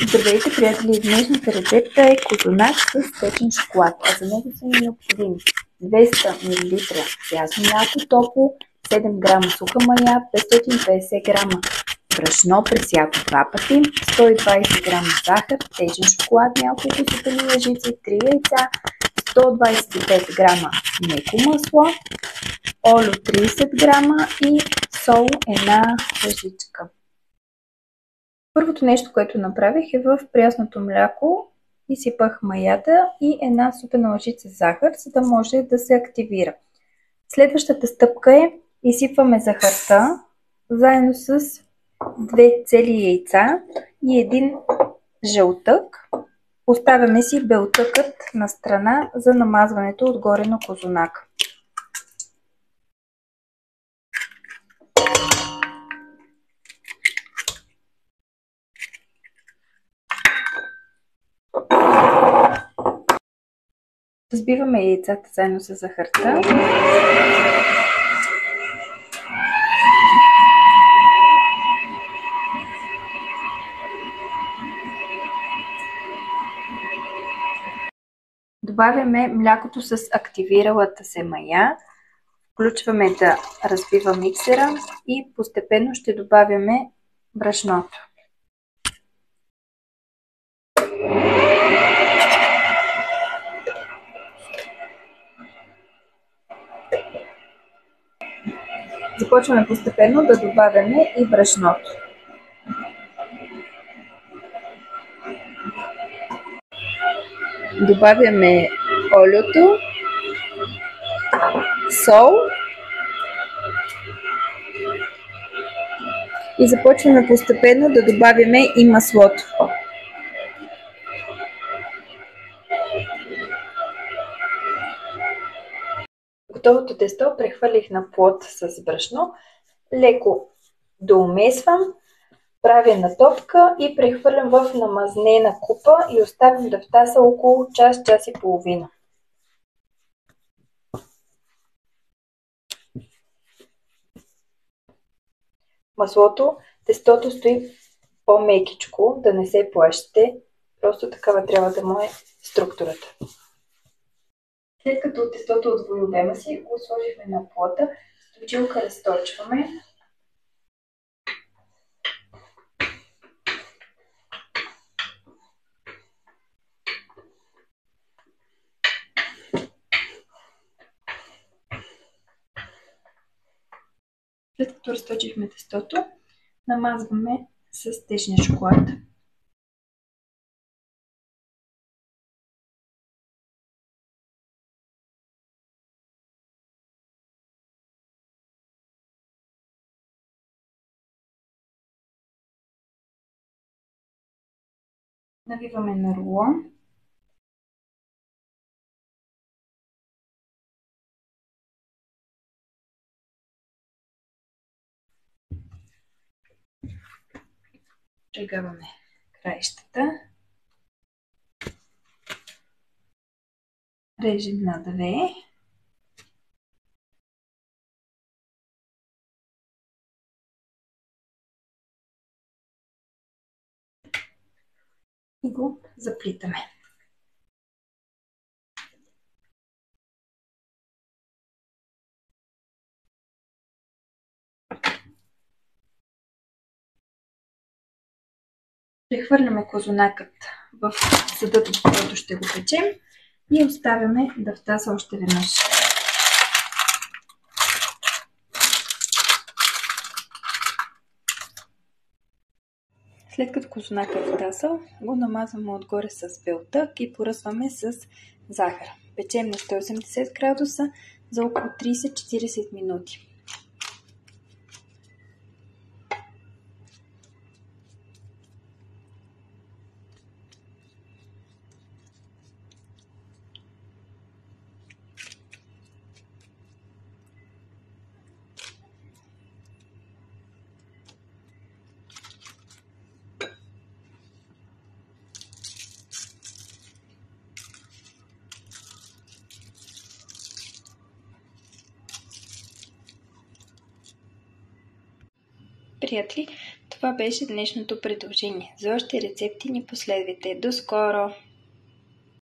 Здравейте, приятели! Днешната рецепта е козунак с течен шоколад, а за него са ни необходими 200 мл прясно мляко топло, 7 грама суха мая, 550 грама брашно пресято 2 пъти, 120 грама захар, течен шоколад, няколко супени лъжици, 3 яйца, 125 грама меко масло, олио 30 грама и сол 1 лъжичка. Първото нещо, което направих, е в прясното мляко изсипах маята и една супена лъжица захар, за да може да се активира. Следващата стъпка е изсипваме захарта заедно с 2 цели яйца и един жълтък. Оставяме си белтъкът на страна за намазването отгоре на козунака. Разбиваме яйцата заедно с захарта. Добавяме млякото с активиралата се мая. Включваме да разбива миксера и постепенно ще добавяме брашното. Започваме постепенно да добавяме и брашното. Добавяме олиото, сол и започваме постепенно да добавяме и маслото. Готовото тесто прехвърлих на плот с брашно, леко доумесвам, правя натопка и прехвърлям в намазнена купа и оставям да втаса около час, час и половина. Маслото, тестото стои по-мекичко, да не се плашите, просто такава трябва да му е структурата. След като тестото отвои обема си, го сложихме на плота, с точилка разточваме. След като разточихме тестото, намазваме с течния шоколад. Навиваме на рулон. Прегаваме краищата. Режем на 2. И го заплитаме. Прехвърляме козунакът в съдът, от който ще го печем и оставяме да втаса още веднъж. След като козунакът е втасал, го намазваме отгоре с белтък и поръсваме с захар. Печем на 180 градуса за около 30-40 минути. Приятели, Това беше днешното предложение. За още рецепти ни последвайте. До скоро!